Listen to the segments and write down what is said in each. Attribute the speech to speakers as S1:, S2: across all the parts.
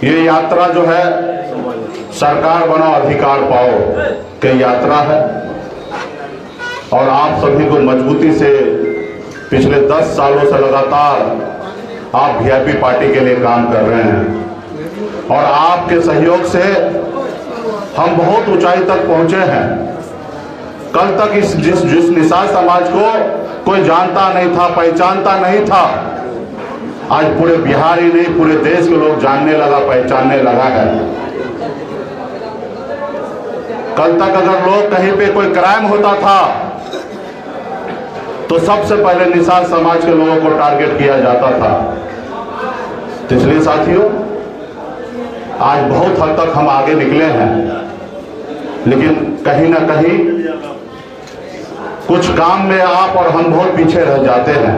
S1: ये यात्रा जो है सरकार बनाओ अधिकार पाओ की यात्रा है और आप सभी को मजबूती से पिछले 10 सालों से लगातार आप वीआईपी पार्टी के लिए काम कर रहे हैं और आपके सहयोग से हम बहुत ऊंचाई तक पहुंचे हैं। कल तक जिस निषाद समाज को कोई जानता नहीं था, पहचानता नहीं था, आज पूरे बिहार ही नहीं पूरे देश के लोग जानने लगा, पहचानने लगा है। कल तक अगर लोग कहीं पे कोई क्राइम होता था तो सबसे पहले निषाद समाज के लोगों को टारगेट किया जाता था। तो इसलिए साथियों आज बहुत हद तक हम आगे निकले हैं, लेकिन कहीं ना कहीं कुछ काम में आप और हम बहुत पीछे रह जाते हैं।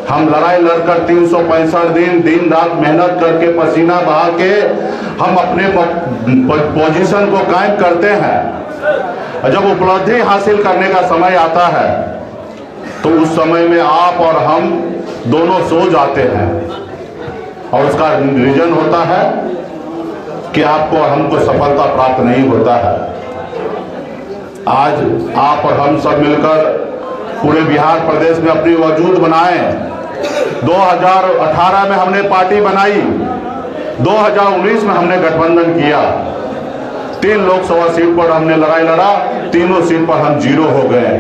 S1: हम लड़ाई लड़कर 365 दिन रात मेहनत करके पसीना बहा के हम अपने पोजीशन को कायम करते हैं। जब उपलब्धि हासिल करने का समय आता है तो उस समय में आप और हम दोनों सो जाते हैं और उसका रीजन होता है कि आपको और हमको सफलता प्राप्त नहीं होता है। आज आप और हम सब मिलकर पूरे बिहार प्रदेश में अपनी वजूद बनाए। 2018 में हमने पार्टी बनाई, 2019 में हमने गठबंधन किया, 3 लोकसभा सीट पर हमने लड़ाई लड़ा, तीनों सीट पर हम 0 हो गए।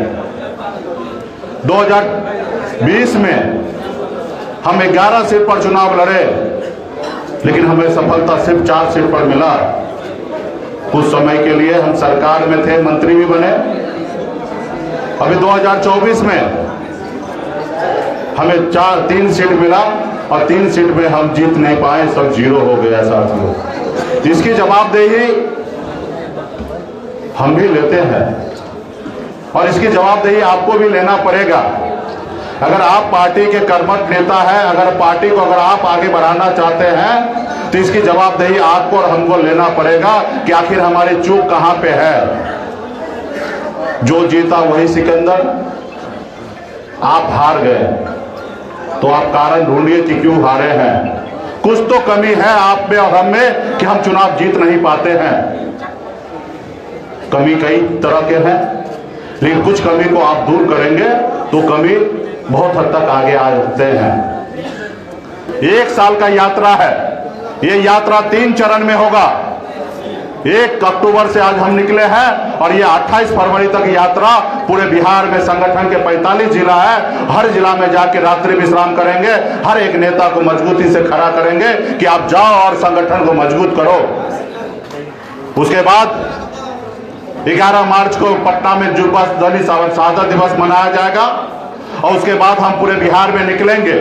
S1: 2020 में हम 11 सीट पर चुनाव लड़े, लेकिन हमें सफलता सिर्फ 4 सीट पर मिला। कुछ समय के लिए हम सरकार में थे, मंत्री भी बने। अभी 2024 में हमें 3 सीट मिला और 3 सीट में हम जीत नहीं पाए, सब 0 हो गया साथियों। इसकी जवाबदेही हम भी लेते हैं और इसकी जवाबदेही आपको भी लेना पड़ेगा। अगर आप पार्टी के कर्मठ नेता हैं, अगर पार्टी को अगर आप आगे बढ़ाना चाहते हैं तो इसकी जवाबदेही आपको और हमको लेना पड़ेगा कि आखिर हमारी चूक कहां पे है। जो जीता वही सिकंदर, आप हार गए तो आप कारण ढूंढिए कि क्यों हारे हैं। कुछ तो कमी है आप में और हम में कि हम चुनाव जीत नहीं पाते हैं। कमी कई तरह के हैं, लेकिन कुछ कमी को आप दूर करेंगे तो कमी बहुत हद तक आगे आ सकते हैं। 1 साल का यात्रा है, ये यात्रा 3 चरण में होगा। 1 अक्टूबर से आज हम निकले हैं और ये 28 फरवरी तक यात्रा पूरे बिहार में संगठन के 45 जिला है। हर जिला में जाके रात्रि विश्राम करेंगे, हर एक नेता को मजबूती से खड़ा करेंगे कि आप जाओ और संगठन को मजबूत करो। उसके बाद 11 मार्च को पटना में जुब्बा दलित शहादत दिवस मनाया जाएगा और उसके बाद हम पूरे बिहार में निकलेंगे।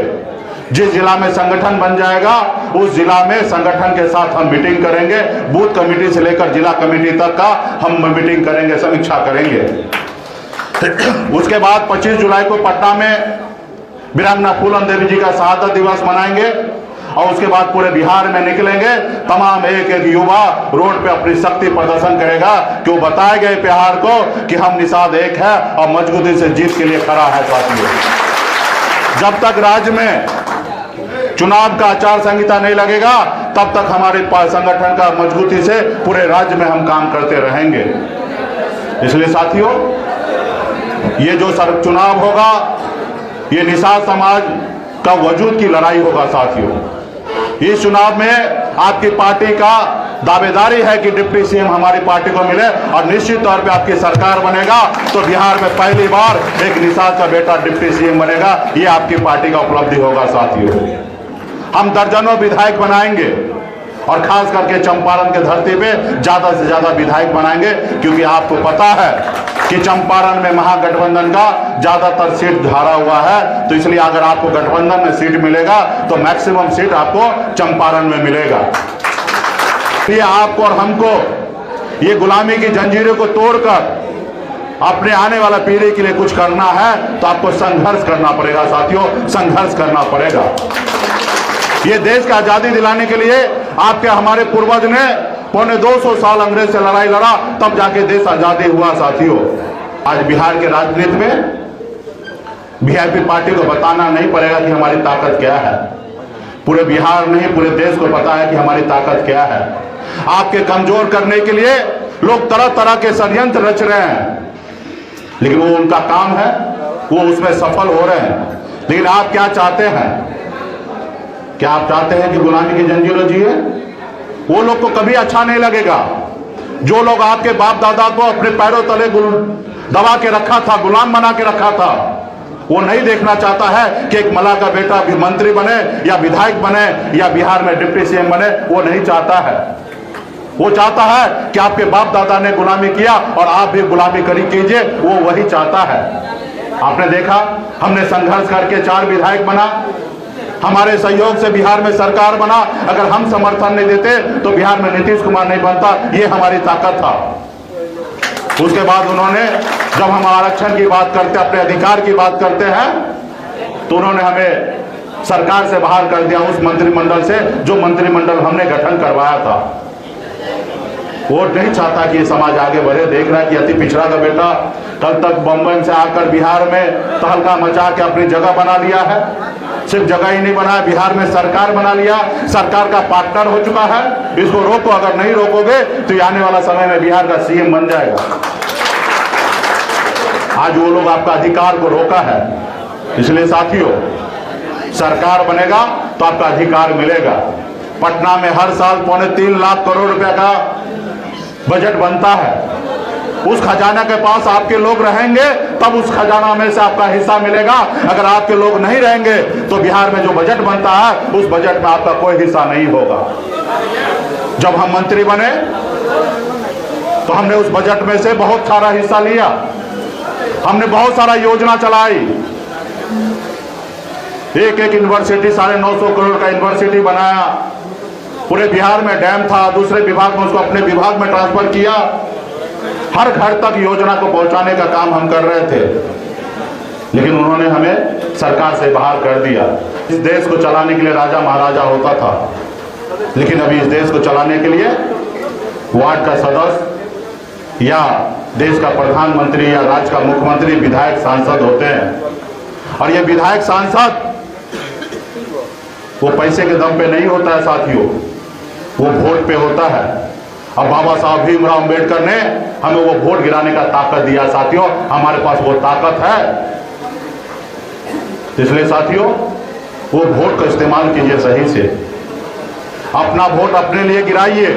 S1: जिस जिला में संगठन बन जाएगा उस जिला में संगठन के साथ हम मीटिंग करेंगे, बूथ कमेटी से लेकर जिला कमेटी तक का हम मीटिंग करेंगे, समीक्षा करेंगे। उसके बाद 25 जुलाई को पटना में वीरांगना फूलन देवी जी का शहादत दिवस मनाएंगे और उसके बाद पूरे बिहार में निकलेंगे। तमाम एक युवा रोड पे अपनी शक्ति प्रदर्शन करेगा कि वो बताए गए बिहार को कि हम निषाद एक है और मजबूती से जीत के लिए खड़ा है साथियों। जब तक राज्य में चुनाव का आचार संहिता नहीं लगेगा तब तक हमारे संगठन का मजबूती से पूरे राज्य में हम काम करते रहेंगे। इसलिए साथियों ये जो चुनाव होगा ये निषाद समाज का वजूद की लड़ाई होगा साथियों। इस चुनाव में आपकी पार्टी का दावेदारी है कि डिप्टी सीएम हमारी पार्टी को मिले और निश्चित तौर पे आपकी सरकार बनेगा तो बिहार में पहली बार एक निषाद का बेटा डिप्टी सीएम बनेगा। ये आपकी पार्टी का उपलब्धि होगा साथियों। हम दर्जनों विधायक बनाएंगे और खास करके चंपारण के धरती पे ज्यादा से ज्यादा विधायक बनाएंगे, क्योंकि आपको पता है कि चंपारण में महागठबंधन का ज्यादातर सीट हारा हुआ है। तो इसलिए अगर आपको गठबंधन में सीट मिलेगा तो मैक्सिमम सीट आपको चंपारण में मिलेगा। ये आपको और हमको ये गुलामी की जंजीरों को तोड़कर अपने आने वाला पीढ़ी के लिए कुछ करना है तो आपको संघर्ष करना पड़ेगा साथियों, संघर्ष करना पड़ेगा। ये देश की आजादी दिलाने के लिए आपके हमारे पूर्वज ने 250 साल अंग्रेज से लड़ाई लड़ा, तब जाके देश आजादी हुआ साथियों। आज बिहार के राजनीति में वीआईपी पार्टी को बताना नहीं पड़ेगा कि हमारी ताकत क्या है। पूरे बिहार नहीं पूरे देश को पता है कि हमारी ताकत क्या है। आपके कमजोर करने के लिए लोग तरह तरह के षड्यंत्र रच रहे हैं, लेकिन वो उनका काम है, वो उसमें सफल हो रहे हैं। लेकिन आप क्या चाहते हैं? क्या आप चाहते हैं कि गुलामी की जंजीरों जिए? वो लोग को कभी अच्छा नहीं लगेगा। जो लोग आपके बाप दादा को अपने पैरों तले दबा के रखा था, गुलाम बना के रखा था, वो नहीं देखना चाहता है कि एक मल्लाह का बेटा भी मंत्री बने या विधायक बने या बिहार में डिप्टी सीएम बने। वो नहीं चाहता है। वो चाहता है कि आपके बाप दादा ने गुलामी किया और आप भी गुलामी कीजिए। वो वही चाहता है। आपने देखा, हमने संघर्ष करके 4 विधायक बना, हमारे सहयोग से बिहार में सरकार बना। अगर हम समर्थन नहीं देते तो बिहार में नीतीश कुमार नहीं बनता। ये हमारी ताकत था। उसके बाद उन्होंने, जब हम आरक्षण की बात करते, अपने अधिकार की बात करते हैं, तो उन्होंने हमें सरकार से बाहर कर दिया, उस मंत्रिमंडल से जो मंत्रिमंडल हमने गठन करवाया था। वो नहीं चाहता कि ये समाज आगे बढ़े। देख रहा है कि अति पिछड़ा का बेटा कल तक बम्बई से आकर बिहार में तहलका मचा के अपनी जगह बना लिया है। सिर्फ जगह ही नहीं बनाया, बिहार में सरकार बना लिया, सरकार का पार्टनर हो चुका है। इसको रोको, अगर नहीं रोकोगे तो आने वाला समय में बिहार का सीएम बन जाएगा। आज वो लोग आपका अधिकार को रोका है। इसलिए साथियों, सरकार बनेगा तो आपका अधिकार मिलेगा। पटना में हर साल 3.25 लाख करोड़ रुपए का बजट बनता है। उस खजाना के पास आपके लोग रहेंगे तब उस खजाना में से आपका हिस्सा मिलेगा। अगर आपके लोग नहीं रहेंगे तो बिहार में जो बजट बनता है उस बजट में आपका कोई हिस्सा नहीं होगा। जब हम मंत्री बने तो हमने उस बजट में से बहुत सारा हिस्सा लिया। हमने बहुत सारा योजना चलाई। एक यूनिवर्सिटी 950 करोड़ का यूनिवर्सिटी बनाया। पूरे बिहार में डैम था, दूसरे विभाग में उसको अपने विभाग में ट्रांसफर किया। हर घर तक योजना को पहुंचाने का काम हम कर रहे थे, लेकिन उन्होंने हमें सरकार से बाहर कर दिया। इस देश को चलाने के लिए राजा महाराजा होता था, लेकिन अभी इस देश को चलाने के लिए वार्ड का सदस्य या देश का प्रधानमंत्री या राज्य का मुख्यमंत्री, विधायक, सांसद होते हैं। और ये विधायक सांसद वो पैसे के दम पे नहीं होता है साथियों, वो वोट पे होता है। अब बाबा साहब भीमराव अम्बेडकर ने हमें वो वोट गिराने का ताकत दिया साथियों। हमारे पास वो ताकत है। इसलिए साथियों, वो वोट का इस्तेमाल कीजिए सही से। अपना वोट अपने लिए गिराइए,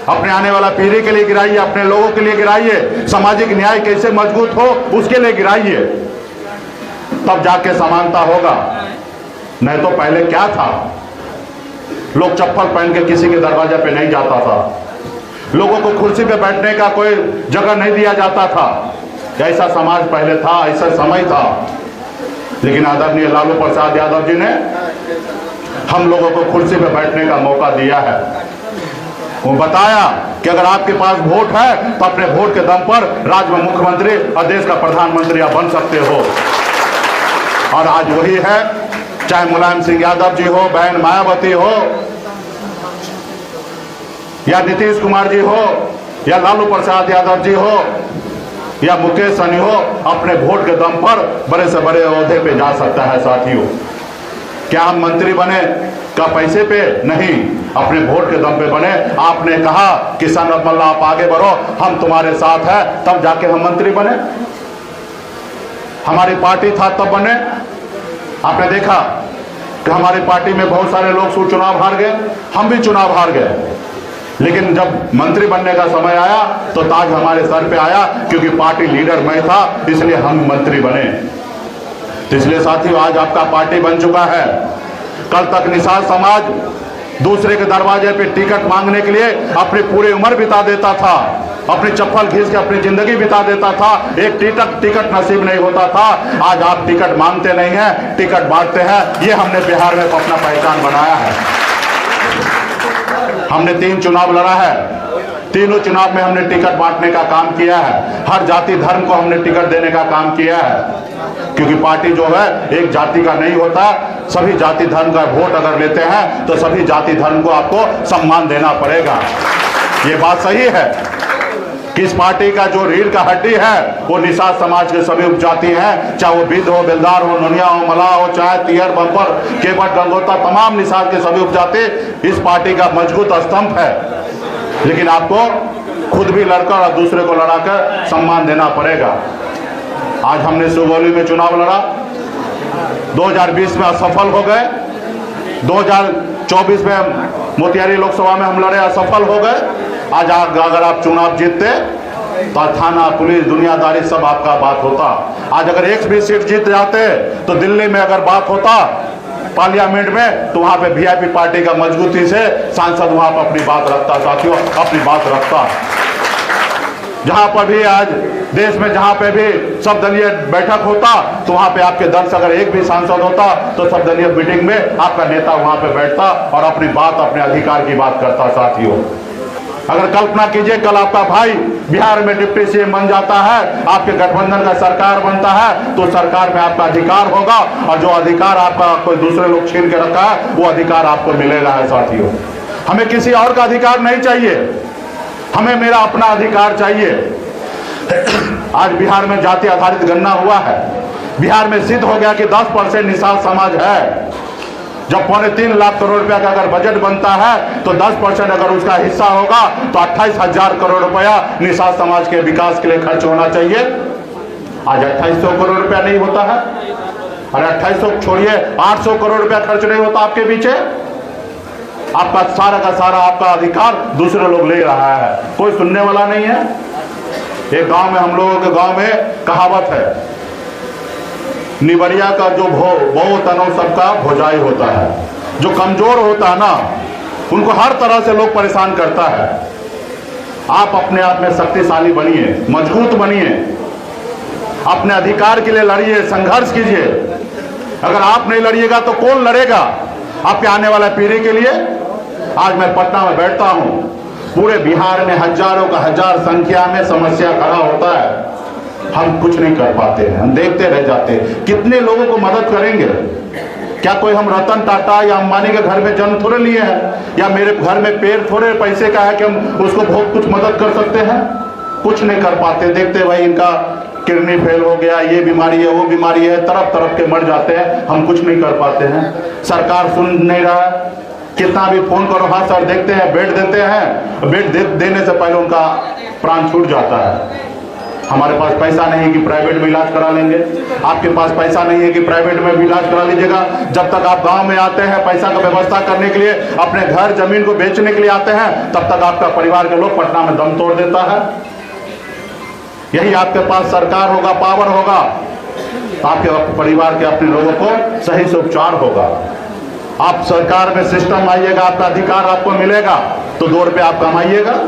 S1: अपने आने वाला पीढ़ी के लिए गिराइए, अपने लोगों के लिए गिराइए। सामाजिक न्याय कैसे मजबूत हो उसके लिए गिराइए, तब जाके समानता होगा। नहीं तो पहले क्या था, लोग चप्पल पहन के किसी के दरवाजे पे नहीं जाता था, लोगों को कुर्सी पे बैठने का कोई जगह नहीं दिया जाता था। ऐसा समाज पहले था, ऐसा समय था। लेकिन आदरणीय लालू प्रसाद यादव जी ने हम लोगों को कुर्सी पे बैठने का मौका दिया है। वो बताया कि अगर आपके पास वोट है तो अपने वोट के दम पर राज्य में मुख्यमंत्री और देश का प्रधानमंत्री आप बन सकते हो। और आज वही है, चाहे मुलायम सिंह यादव जी हो, बहन मायावती हो, या नीतीश कुमार जी हो, या लालू प्रसाद यादव जी हो, या मुकेश सहनी हो, अपने वोट के दम पर बड़े से बड़े ओहदे पे जा सकता है साथियों। क्या हम मंत्री बने का पैसे पे? नहीं, अपने वोट के दम पे बने। आपने कहा कि सनत मल्ला आप आगे बढ़ो, हम तुम्हारे साथ हैं, तब जाके हम मंत्री बने। हमारी पार्टी था तब बने। आपने देखा कि हमारी पार्टी में बहुत सारे लोग चुनाव हार गए, हम भी चुनाव हार गए, लेकिन जब मंत्री बनने का समय आया तो ताज हमारे सर पे आया, क्योंकि पार्टी लीडर मैं था, इसलिए हम मंत्री बने। तो इसलिए साथियों, आज आपका पार्टी बन चुका है। कल तक निषाद समाज दूसरे के दरवाजे पे टिकट मांगने के लिए अपनी पूरी उम्र बिता देता था, अपनी चप्पल घिस के अपनी जिंदगी बिता देता था। एक टिकट नसीब नहीं होता था। आज आप टिकट मांगते नहीं हैं, टिकट बांटते हैं। ये हमने बिहार में अपना पहचान बनाया है। हमने 3 चुनाव लड़ा है, तीनों चुनाव में हमने टिकट बांटने का काम किया है। हर जाति धर्म को हमने टिकट देने का काम किया है, क्योंकि पार्टी जो है एक जाति का नहीं होता। सभी जाति धर्म का वोट अगर लेते हैं तो सभी जाति धर्म को आपको सम्मान देना पड़ेगा। ये बात सही है कि कि इस पार्टी का जो रीढ़ का हड्डी है वो निषाद समाज के सभी उपजाति हैं, चाहे वो बिद हो, बेलदार हो, नोनिया हो, मलाह हो, चाहे तियर, बम्पर, केवट, गंगोता, तमाम निषाद के सभी उपजाति इस पार्टी का मजबूत स्तंभ है। लेकिन आपको खुद भी लड़कर और दूसरे को लड़ाकर सम्मान देना पड़ेगा। आज हमने सुगौली में चुनाव लड़ा, 2020 में असफल हो गए, 2024 में मोतिहारी लोकसभा में हम लड़े, असफल हो गए। आज अगर आप चुनाव जीतते तो थाना, पुलिस, दुनियादारी सब आपका बात होता। आज अगर एक भी सीट जीत जाते तो दिल्ली में अगर बात होता पार्लियामेंट में, तो वहां पे वीआईपी पार्टी का मजबूती से सांसद वहां पर अपनी बात रखता। साथियों, अपनी बात रखता। जहां पर भी आज देश में जहां पे भी सब दलीय बैठक होता तो वहां पे आपके दल से अगर एक भी सांसद होता तो सब दलीय मीटिंग में आपका नेता वहां पे बैठता और अपनी बात, अपने अधिकार की बात करता। साथियों, अगर कल्पना कीजिए कल आपका भाई बिहार में डिप्टी सीएम बन जाता है, आपके गठबंधन का सरकार बनता है, तो सरकार में आपका अधिकार होगा और जो अधिकार आपका कोई दूसरे लोग छीन के रखा है वो अधिकार आपको मिलेगा है। साथियों, हमें किसी और का अधिकार नहीं चाहिए, हमें मेरा अपना अधिकार चाहिए। आज बिहार में जाति आधारित गणना हुआ है, बिहार में सिद्ध हो गया कि 10% निषाद समाज है। जब 3.25 लाख करोड़ रुपया का अगर बजट बनता है तो 10% अगर उसका हिस्सा होगा तो 28,000 करोड़ रुपया निषाद समाज के विकास के लिए खर्च होना चाहिए। आज 2800 करोड़ रुपया नहीं होता है, अरे 2800 छोड़िए, 800 करोड़ रुपया खर्च नहीं होता आपके पीछे। आपका सारा का सारा आपका अधिकार दूसरे लोग ले रहा है, कोई सुनने वाला नहीं है। एक गांव में, हम लोगों के गांव में कहावत है, निबरिया का जो बहु तनो सबका भोजाई होता है। जो कमजोर होता है ना, उनको हर तरह से लोग परेशान करता है। आप अपने आप में शक्तिशाली बनिए, मजबूत बनिए, अपने अधिकार के लिए लड़िए, संघर्ष कीजिए। अगर आप नहीं लड़िएगा तो कौन लड़ेगा आपके आने वाला पीढ़ी के लिए? आज मैं पटना में बैठता हूं, पूरे बिहार में हजारों का हजार संख्या में समस्या खड़ा होता है, हम कुछ नहीं कर पाते हैं, हम देखते रह जाते हैं। कितने लोगों को मदद करेंगे? क्या कोई हम रतन टाटा या अंबानी के घर में जन्म थोड़े लिए हैं, या मेरे घर में पेड़ थोड़े पैसे का है कि हम उसको बहुत कुछ मदद कर सकते हैं? कुछ नहीं कर पाते। देखते भाई इनका किडनी फेल हो गया, ये बीमारी है, वो बीमारी है, तरफ तरफ के मर जाते हैं, हम कुछ नहीं कर पाते हैं। सरकार सुन नहीं रहा है, कितना भी फोन करो, हाँ सर देखते हैं, बेड देते हैं, बेड देने से पहले उनका प्राण छूट जाता है। हमारे पास पैसा नहीं है कि प्राइवेट में इलाज करा लेंगे, आपके पास पैसा नहीं है कि प्राइवेट में भी इलाज करा लीजिएगा। जब तक आप गांव में आते हैं पैसा का व्यवस्था करने के लिए, अपने घर जमीन को बेचने के लिए आते हैं, तब तक आपका परिवार के लोग पटना में दम तोड़ देता है। यही आपके पास सरकार होगा, पावर होगा, आपके परिवार के अपने लोगों को सही से उपचार होगा। आप सरकार में सिस्टम आइएगा, आपका अधिकार आपको मिलेगा तो 2 रुपये आप कमाइएगा।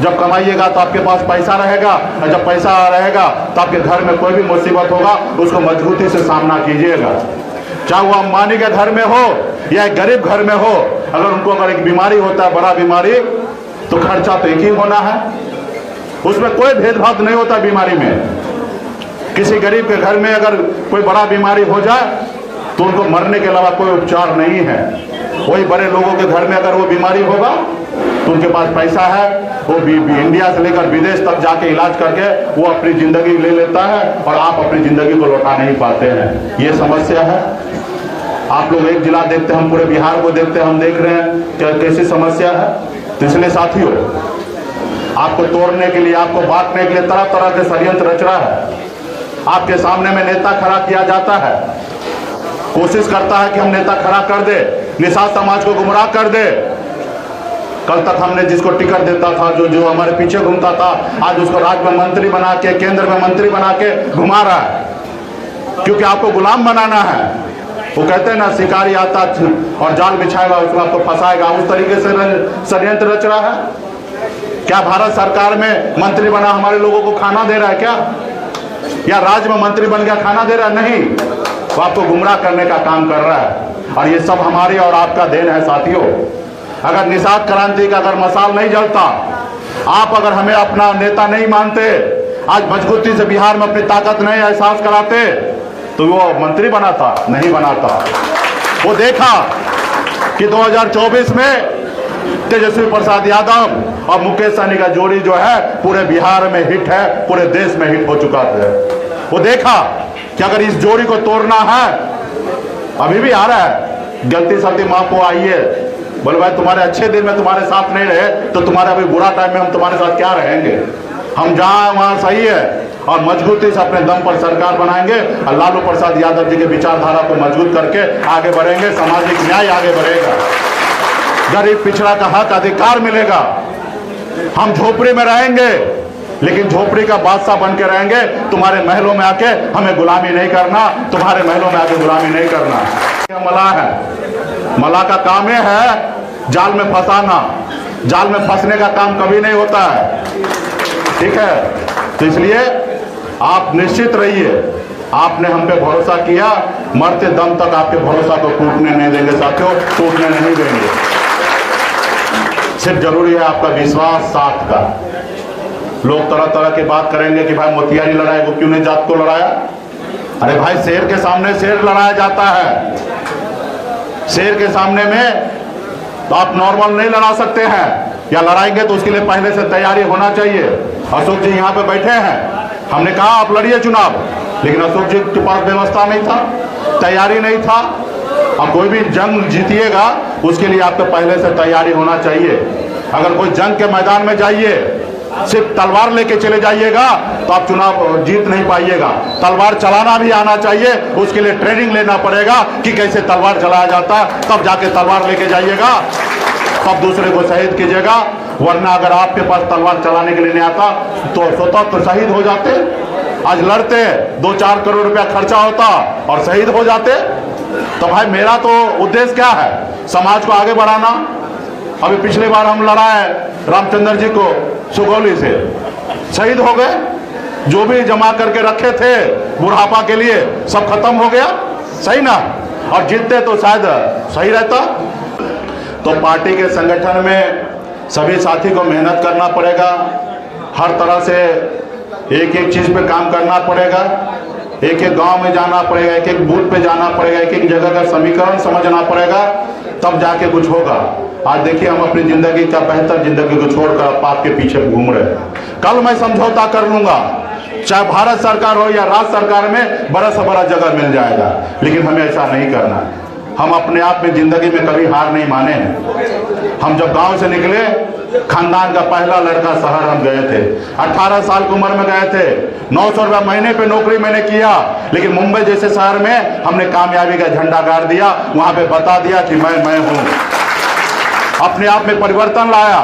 S1: जब कमाइएगा तो आपके पास पैसा रहेगा, और जब पैसा रहेगा तो आपके घर में कोई भी मुसीबत होगा उसको मजबूती से सामना कीजिएगा। चाहे वो अंबानी के घर में हो या एक गरीब घर में हो, अगर उनको अगर एक बीमारी होता है, बड़ा बीमारी, तो खर्चा तो एक ही होना है, उसमें कोई भेदभाव नहीं होता। बीमारी में किसी गरीब के घर में अगर कोई बड़ा बीमारी हो जाए तो उनको मरने के अलावा कोई उपचार नहीं है। वही बड़े लोगों के घर में अगर वो बीमारी होगा तो उनके पास पैसा है, वो भी इंडिया से लेकर विदेश तक जाके इलाज करके वो अपनी जिंदगी ले लेता है और आप अपनी जिंदगी को लौटा नहीं पाते हैं। ये समस्या है। आप लोग एक जिला देखते हैं, हम पूरे बिहार को देखते हैं, हम देख रहे हैं कि कैसी समस्या है। तो इसलिए साथियों, आपको तोड़ने के लिए, आपको बांटने के लिए तरह तरह के षड्यंत्र रच रहा है। आपके सामने में नेता खड़ा किया जाता है, कोशिश करता है कि हम नेता खड़ा कर दे, निषाद समाज को गुमराह कर दे। कल तक हमने जिसको टिकट देता था, जो हमारे पीछे घूमता था, आज उसको राज्य में मंत्री बना के, केंद्र में मंत्री बना के घुमा रहा है, क्योंकि आपको गुलाम बनाना है। वो कहते हैं ना, शिकारी आता और जाल बिछाएगा, उसको आपको फंसाएगा, उस तरीके से षड्यंत्र रच रहा है। क्या भारत सरकार में मंत्री बना हमारे लोगों को खाना दे रहा है क्या? या राज्य में मंत्री बन गया खाना दे रहा है? नहीं, वो आपको गुमराह करने का काम कर रहा है। और ये सब हमारी और आपका देन है साथियों। अगर निषाद क्रांति का अगर मसाल नहीं जलता, आप अगर हमें अपना नेता नहीं मानते, आज मजबूती से बिहार में अपनी ताकत नहीं एहसास कराते, तो वो मंत्री बनाता नहीं बनाता। वो देखा कि 2024 में तेजस्वी प्रसाद यादव और मुकेश सहनी का जोड़ी जो है पूरे बिहार में हिट है, पूरे देश में हिट हो चुका है। वो देखा कि अगर इस जोड़ी को तोड़ना है, अभी भी आ रहा है, गलती सलती माँ को आइए, बोले भाई तुम्हारे अच्छे दिन में तुम्हारे साथ नहीं रहे तो तुम्हारे अभी बुरा टाइम में हम तुम्हारे साथ क्या रहेंगे। हम जहाँ वहाँ सही है और मजबूती से अपने दम पर सरकार बनाएंगे और लालू प्रसाद यादव जी के विचारधारा को मजबूत करके आगे बढ़ेंगे। सामाजिक न्याय आगे बढ़ेगा, गरीब पिछड़ा का हक अधिकार मिलेगा। हम झोपड़ी में रहेंगे लेकिन झोपड़ी का बादशाह बन के रहेंगे। तुम्हारे महलों में आके हमें गुलामी नहीं करना, तुम्हारे महलों में आके गुलामी नहीं करना। मलाह है, मलाह का काम यह है जाल में फंसाना, जाल में फंसने का काम कभी नहीं होता है, ठीक है। तो इसलिए आप निश्चित रहिए, आपने हम पे भरोसा किया, मरते दम तक आपके भरोसा को टूटने नहीं देंगे साथियों, टूटने नहीं देंगे। सिर्फ जरूरी है आपका विश्वास साथ का। लोग तरह तरह की बात करेंगे कि भाई मोतिहारी लड़ाई को क्यों नहीं जात को लड़ाया। अरे भाई शेर के सामने शेर लड़ाया जाता है, शेर के सामने में तो आप नॉर्मल नहीं लड़ा सकते हैं, या लड़ाएंगे तो उसके लिए पहले से तैयारी होना चाहिए। अशोक जी यहाँ पे बैठे हैं, हमने कहा आप लड़िए चुनाव, लेकिन अशोक जी के पास व्यवस्था नहीं था, तैयारी नहीं था। अब कोई भी जंग जीतिएगा उसके लिए आपको पहले से तैयारी होना चाहिए। अगर कोई जंग के मैदान में जाइए सिर्फ तलवार लेके चले जाइएगा तो आप चुनाव जीत नहीं पाइएगा। तलवार चलाना भी आना चाहिए, उसके लिए ट्रेनिंग लेना पड़ेगा कि कैसे तलवार चलाया जाता है, तब जाके तलवार लेके जाइएगा, तब दूसरे को शहीद कीजिएगा। वरना अगर आपके पास तलवार चलाने के लिए नहीं आता तो स्वतः तो शहीद हो जाते। आज लड़ते 2-4 करोड़ रुपया खर्चा होता और शहीद हो जाते। तो भाई मेरा तो उद्देश्य क्या है, समाज को आगे बढ़ाना। अभी पिछली बार हम लड़ाए रामचंद्र जी को सुगौली से, शहीद हो गए। जो भी जमा करके रखे थे बुढ़ापा के लिए सब खत्म हो गया, सही ना। और जीतते तो शायद सही रहता। तो पार्टी के संगठन में सभी साथी को मेहनत करना पड़ेगा, हर तरह से एक एक चीज पे काम करना पड़ेगा, एक एक गांव में जाना पड़ेगा, एक एक बूथ पे जाना पड़ेगा, एक एक जगह का समीकरण समझना पड़ेगा, तब जाके कुछ होगा। आज देखिए हम अपनी जिंदगी का बेहतर जिंदगी को छोड़कर पाप के पीछे घूम रहे हैं। कल मैं समझौता कर लूंगा, चाहे भारत सरकार हो या राज्य सरकार में बड़ा से बड़ा जगह मिल जाएगा, लेकिन हमें ऐसा नहीं करना। हम अपने आप में जिंदगी में कभी हार नहीं माने हैं। हम जब गांव से निकले, खानदान का पहला लड़का शहर हम गए थे, 18 साल की उम्र में गए थे। 900 रुपया महीने पे नौकरी मैंने किया, लेकिन मुंबई जैसे शहर में हमने कामयाबी का झंडा गाड़ दिया, वहां पे बता दिया कि मैं हूं। अपने आप में परिवर्तन लाया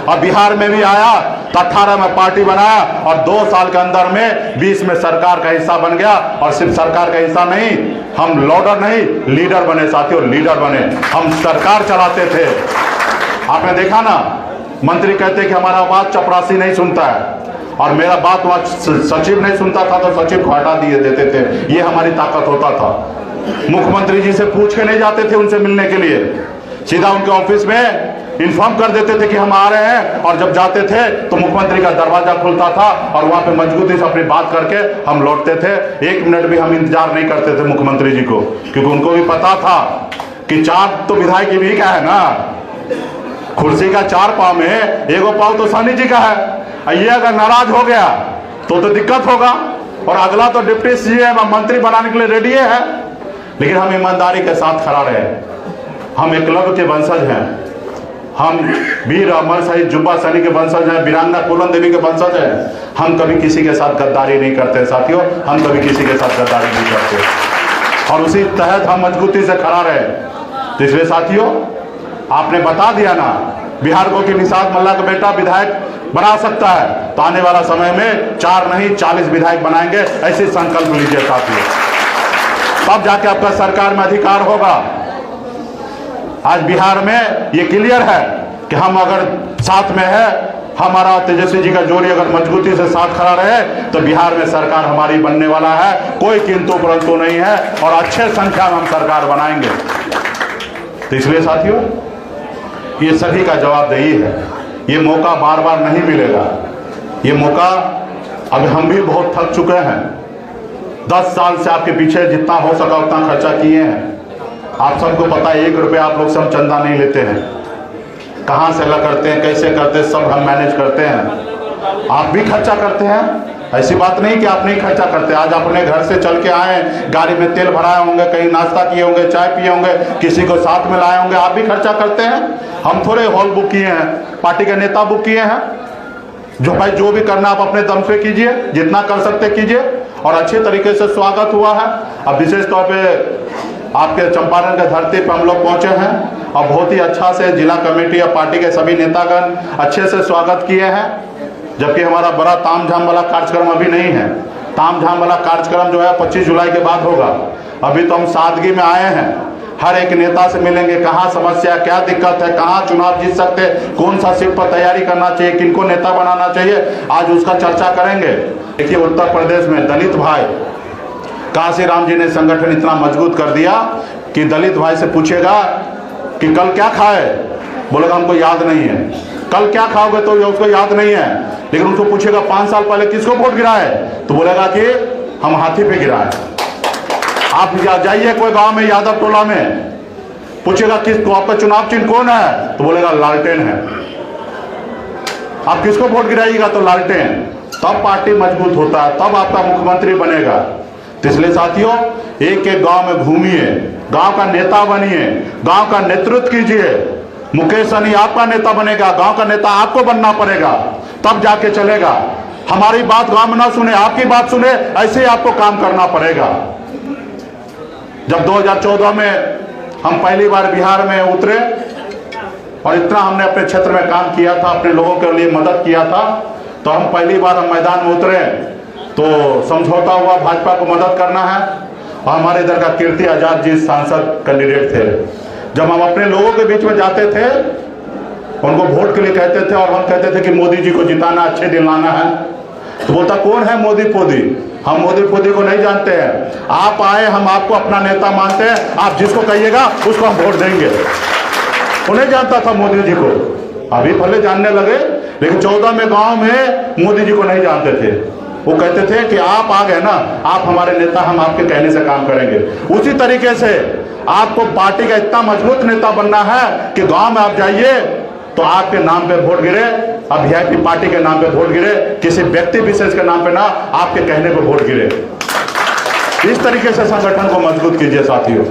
S1: और बिहार में भी आया तो 18 में पार्टी बनाया और 2 साल के अंदर में 20 में सरकार का हिस्सा बन गया। और सिर्फ सरकार का हिस्सा नहीं, हम लॉडर नहीं लीडर बने साथियों, लीडर बने। हम सरकार चलाते थे। आपने देखा ना, मंत्री कहते कि हमारा बात चपरासी नहीं सुनता है, और मेरा बात वहाँ सचिव नहीं सुनता था तो सचिव को हटा दिए देते थे। ये हमारी ताकत होता था। मुख्यमंत्री जी से पूछ के नहीं जाते थे उनसे मिलने के लिए, सीधा उनके ऑफिस में इन्फॉर्म कर देते थे कि हम आ रहे हैं, और जब जाते थे तो मुख्यमंत्री का दरवाजा खुलता था और वहां पे मजबूती से अपनी बात करके हम लौटते थे। 1 मिनट भी हम इंतजार नहीं करते थे मुख्यमंत्री जी को, क्योंकि उनको भी पता था कि 4 तो विधायक की भी का है ना, कुर्सी का 4 पांव में 1 पांव तो सहनी जी का है। ये अगर नाराज हो गया तो दिक्कत होगा, और अगला तो डिप्टी सीएम मंत्री बनाने के लिए रेडी है। लेकिन हम ईमानदारी के साथ खड़ा रहे। हम एकलव्य के वंशज हैं, हम वीर अमर शहीद जुब्बा सैनी के वंशज हैं, वीरांगना फूलन देवी के वंशज हैं। हम कभी किसी के साथ गद्दारी नहीं करते साथियों, हम कभी किसी के साथ गद्दारी नहीं करते, और उसी तहत हम मजबूती से खड़ा रहे। तो इसलिए साथियों, आपने बता दिया ना, बिहार को कि निषाद मल्ला का बेटा विधायक बना सकता है, तो आने वाला समय में 4 नहीं 40 विधायक बनाएंगे। ऐसे संकल्प लीजिए साथियों, तब जाके आपका सरकार में अधिकार होगा। आज बिहार में ये क्लियर है कि हम अगर साथ में है, हमारा तेजस्वी जी का जोड़ी अगर मजबूती से साथ खड़ा रहे तो बिहार में सरकार हमारी बनने वाला है। कोई किंतु परंतु नहीं है, और अच्छे संख्या में हम सरकार बनाएंगे। तो इसलिए साथियों, ये सभी का जवाबदेही है। ये मौका बार बार नहीं मिलेगा। ये मौका अब हम भी बहुत थक चुके हैं। 10 साल से आपके पीछे जितना हो सका उतना खर्चा किए हैं। आप सबको पता है, 1 रुपया आप लोग से हम चंदा नहीं लेते हैं। कहाँ से करते हैं, कैसे करते हैं, सब हम मैनेज करते हैं। आप भी खर्चा करते हैं, ऐसी बात नहीं कि आप नहीं खर्चा करते। आज अपने घर से चल के आए, गाड़ी में तेल भराए होंगे, कहीं नाश्ता किए होंगे, चाय पिए होंगे, किसी को साथ में लाए होंगे, आप भी खर्चा करते हैं। हम थोड़े हॉल बुक किए हैं, पार्टी के नेता बुक किए हैं। जो भाई जो भी करना आप अपने दम से कीजिए, जितना कर सकते कीजिए, और अच्छे तरीके से स्वागत हुआ है। अब विशेष तौर पे आपके चंपारण के धरती पर हम लोग पहुंचे हैं और बहुत ही अच्छा से जिला कमेटी और पार्टी के सभी नेतागण अच्छे से स्वागत किए हैं। जबकि हमारा बड़ा तामझाम वाला कार्यक्रम अभी नहीं है। तामझाम वाला कार्यक्रम जो है 25 जुलाई के बाद होगा। अभी तो हम सादगी में आए हैं, हर एक नेता से मिलेंगे, कहाँ समस्या, क्या दिक्कत है, कहाँ चुनाव जीत सकते, कौन सा सीट पर तैयारी करना चाहिए, किनको नेता बनाना चाहिए, आज उसका चर्चा करेंगे। देखिए उत्तर प्रदेश में दलित भाई काशीराम जी ने संगठन इतना मजबूत कर दिया कि दलित भाई से पूछेगा कि कल क्या खाए, बोलेगा हमको याद नहीं है। कल क्या खाओगे तो उसको याद नहीं है। लेकिन उसको पूछेगा 5 साल पहले किसको वोट गिराए, तो बोलेगा कि हम हाथी पे गिराए। आप जाइए कोई गांव में यादव टोला में, पूछेगा किसको आपका चुनाव चिन्ह कौन है, तो बोलेगा लालटेन है। आप किसको वोट गिराइएगा, तो लालटेन। तब पार्टी मजबूत होता है, तब आपका मुख्यमंत्री बनेगा। तो इसलिए साथियों, एक एक गांव में घूमिए, गांव का नेता बनिए, गांव का नेतृत्व कीजिए। मुकेश सहनी आपका नेता बनेगा, गांव का नेता आपको बनना पड़ेगा, तब जाके चलेगा। हमारी बात गांव में ना सुने, आपकी बात सुने, ऐसे ही आपको काम करना पड़ेगा। जब 2014 में हम पहली बार बिहार में उतरे और इतना हमने अपने क्षेत्र में काम किया था, अपने लोगों के लिए मदद किया था, तो हम पहली बार हम मैदान में उतरे तो समझौता हुआ भाजपा को मदद करना है। और हमारे इधर का कीर्ति आजाद जी सांसद कैंडिडेट थे। जब हम अपने लोगों के बीच में जाते थे, उनको वोट के लिए कहते थे और हम कहते थे कि मोदी जी को जिताना, अच्छे दिन लाना है, तो बोलता कौन है मोदी पोदी, हम मोदी पोदी को नहीं जानते हैं। आप आए, हम आपको अपना नेता मानते हैं, आप जिसको कहिएगा उसको हम वोट देंगे। वो नहीं जानता था मोदी जी को, अभी भले जानने लगे, लेकिन 14 में गांव में मोदी जी को नहीं जानते थे। वो कहते थे कि आप आ गए ना, आप हमारे नेता, हम आपके कहने से काम करेंगे। उसी तरीके से आपको पार्टी का इतना मजबूत नेता बनना है कि गांव में आप जाइए तो आपके नाम पे वोट गिरे, अब वीआईपी पार्टी के नाम पे वोट गिरे, किसी व्यक्ति विशेष के नाम पे ना, आपके कहने पे वोट गिरे। इस तरीके से संगठन को मजबूत कीजिए साथियों।